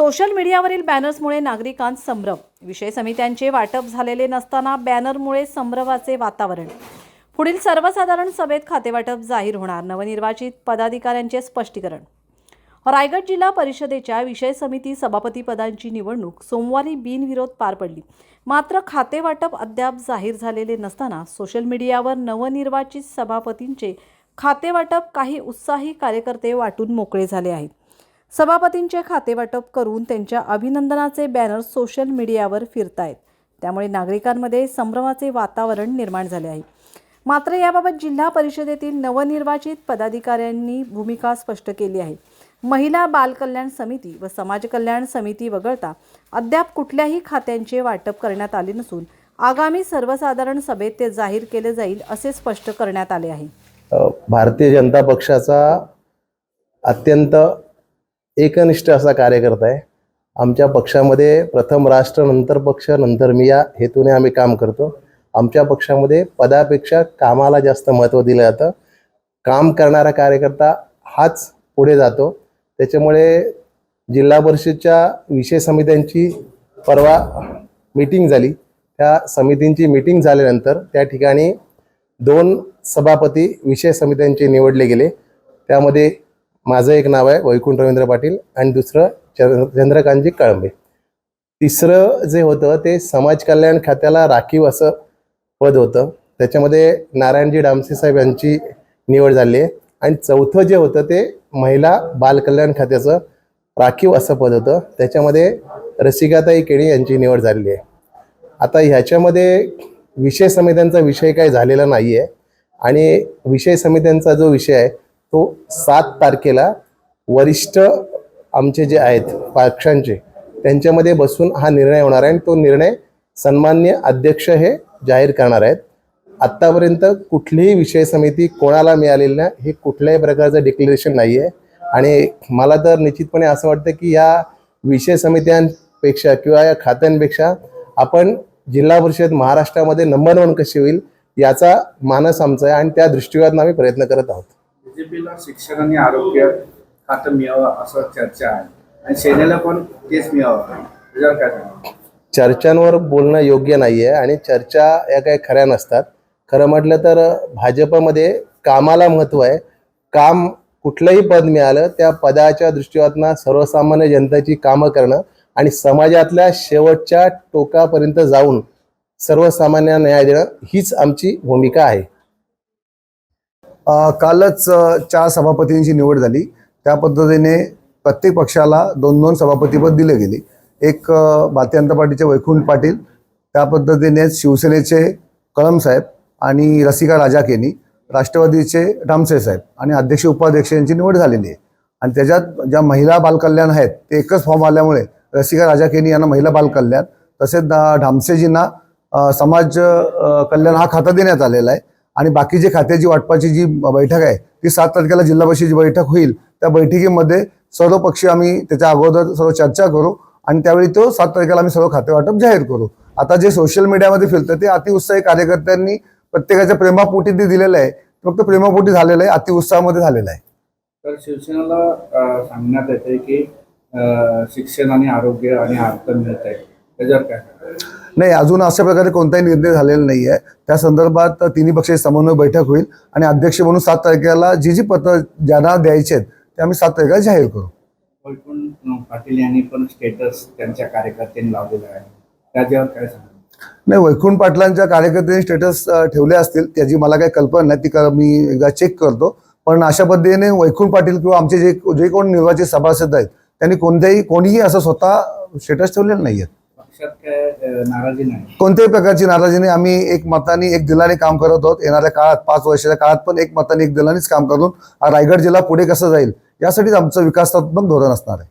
Social मीडियावरील बॅनर्समुळे नागरिकांत संभ्रम. विषय समित्यांचे वाटप झालेले नसताना बॅनरमुळे संभ्रमाचे वातावरण. पुढील सर्वसाधारण सभेत खातेवाटप जाहीर होणार. नवनिर्वाचित पदाधिकाऱ्यांचे स्पष्टीकरण. रायगड जिल्हा परिषदेच्या विषय समिती सभापती पदांची निवडणूक सोमवारी बिनविरोध पार पडली. मात्र खातेवाटप अद्याप जाहीर झालेले नसताना सोशल मीडियावर नवनिर्वाचित सभापतींचे खातेवाटप काही उत्साही कार्यकर्ते वाटून मोकळे झाले आहेत. सभापतींचे खातेवाटप करून त्यांच्या अभिनंदनाचे बॅनर सोशल मीडियावर फिरतायत. त्यामुळे नागरिकांमध्ये संभ्रमाचे वातावरण निर्माण झाले आहे. मात्र याबाबत जिल्हा परिषदेतील नवनिर्वाचित पदाधिकाऱ्यांनी भूमिका स्पष्ट केली आहे. महिला बाल कल्याण समिती व समाज कल्याण समिती वगळता अद्याप कुठल्याही खात्यांचे वाटप करण्यात आले नसून आगामी सर्वसाधारण सभेत ते जाहीर केले जाईल असे स्पष्ट करण्यात आले आहे. भारतीय जनता पक्षाचा अत्यंत एकनिष्ठ असा कार्यकर्ता आहे. आमच्या पक्षामध्ये प्रथम राष्ट्र, नंतर पक्ष, नंतर मी या हेतूने आम्ही काम करतो. आमच्या पक्षामध्ये पदापेक्षा कामाला जास्त महत्त्व दिलं जातं. काम करणारा कार्यकर्ता हाच पुढे जातो. त्याच्यामुळे जिल्हा परिषदच्या विषय समित्यांची परवा मीटिंग झाली. त्या समितींची मीटिंग झाल्यानंतर त्या ठिकाणी 2 सभापती विषय समित्यांचे निवडले गेले. त्यामध्ये माझं एक नाव आहे वैकुंठ रवींद्र पाटील आणि दुसरं चंद्रकांतजी कळंबे. तिसरं जे होतं ते समाज कल्याण खात्याला राखीव असं पद होतं. त्याच्यामध्ये नारायणजी डामसे साहेब यांची निवड झाली आहे. आणि चौथं जे होतं ते महिला बाल कल्याण खात्याचं राखीव असं पद होतं. त्याच्यामध्ये रसिकाताई केणी यांची निवड झालेली आहे. आता ह्याच्यामध्ये विषय समित्यांचा विषय काही झालेला नाही आहे आणि विषय समित्यांचा जो विषय आहे तो 7 तारखेला वरिष्ठ आमचे जे आहेत पक्षांचे त्यांच्यामध्ये बसून हा निर्णय होणार आहे आणि तो निर्णय सन्माननीय अध्यक्ष हे जाहीर करणार आहेत. आत्तापर्यंत कुठलीही विषय समिती कोणाला मिळालेली नाही, हे कुठल्याही प्रकारचं डिक्लेरेशन नाही आहे. आणि मला तर निश्चितपणे असं वाटतं की या विषय समित्यांपेक्षा किंवा या खात्यांपेक्षा आपण जिल्हा परिषद महाराष्ट्रामध्ये नंबर 1 कशी होईल याचा मानस आमचा आहे आणि त्या दृष्टिकोनातून आम्ही प्रयत्न करत आहोत. बीजेपीला शिक्षण आणि आरोग्य खातं मिळावं असं चर्चा आहे आणि सेनेला पण तेच मिळावं. त्याच्यावर काय सांगा? चर्चांवर बोलणं योग्य नाही आहे आणि चर्चा या काही खऱ्या नसतात. खरं म्हटलं तर भाजपमध्ये कामाला महत्त्व आहे. काम कुठलंही पद मिळालं त्या पदाच्या दृष्टिकोनातून सर्वसामान्य जनतेची कामं करणं आणि समाजातल्या शेवटच्या टोकापर्यंत जाऊन सर्वसामान्य न्याय देणं हीच आमची भूमिका आहे. कालच 4 सभापतींची निवड झाली. त्या पद्धतीने प्रत्येक पक्षाला 2-2 सभापतीपद दिले गेले. एक भारतीय जनता पार्टीचे वैकुंठ पाटील, त्या पद्धतीने शिवसेनेचे कळम साहेब आणि रसिका राजा केनी, राष्ट्रवादीचे डामसे साहेब आणि अध्यक्ष उपाध्यक्ष यांची निवड झालेली आहे. आणि त्याच्यात ज्या महिला बालकल्याण आहेत ते एकच फॉर्म आल्यामुळे रसिका राजा केनी यांना महिला बालकल्याण, तसेच डामसेजींना समाज कल्याण हा खाता देण्यात आलेला आहे. आणि बाकीचे खात्याची वाटपाची जी बैठक आहे ती 7 तारखेला जिल्हा परिषदेची बैठक होईल. त्या बैठकीमध्ये सर्व पक्षी आम्ही त्याच्या अगोदर सर्व चर्चा करू आणि त्यावेळी तो 7 तारखेला आम्ही सर्व खातेवाटप जाहीर करू. आता जे सोशल मीडियामध्ये फिरतं ते अतिउत्साही कार्यकर्त्यांनी प्रत्येकाच्या प्रेमापोटी ते दिलेलं आहे. फक्त प्रेमापोटी झालेलं आहे, अतिउत्साहामध्ये झालेलं आहे. तर शिवसेनेला सांगण्यात येते की शिक्षण आणि आरोग्य आणि अर्थ मिळत आहे. त्याच्यावर काय? नाही, अजून अशा प्रकारे कोणताही निर्णय झालेला नाही आहे. त्या संदर्भात तिन्ही पक्षाची समन्वय बैठक होईल आणि अध्यक्ष म्हणून 7 तारखेला जी पत्र ज्यांना द्यायचे आहेत ते आम्ही 7 तारखेला जाहीर करू. वैकुंठ पाटील यांनी पण स्टेटस त्यांच्या कार्यकर्त्यांनी लावलेला आहे. त्याच्यावर काय सांगा? नाही, वैकुंठ पाटलांच्या कार्यकर्त्यांनी स्टेटस ठेवले असतील त्याची मला काही कल्पना नाही, ती मी एकदा चेक करतो. पण अशा पद्धतीने वैकुंठ पाटील किंवा आमचे जे कोण निर्वाचित सभासद आहेत त्यांनी कोणीही असं स्वतः स्टेटस ठेवलेलं नाही आहे. पक्षात काय नाराजी नाही? कोणत्याही प्रकारची नाराजी नाही. आम्ही एक मताने एक दिलाने काम करत आहोत. येणाऱ्या काळात 5 वर्षाच्या काळात पण एक मताने एक दिलानेच काम करून रायगड जिल्हा पुढे कसं जाईल यासाठीच आमचं विकासात्मक धोरण असणार आहे.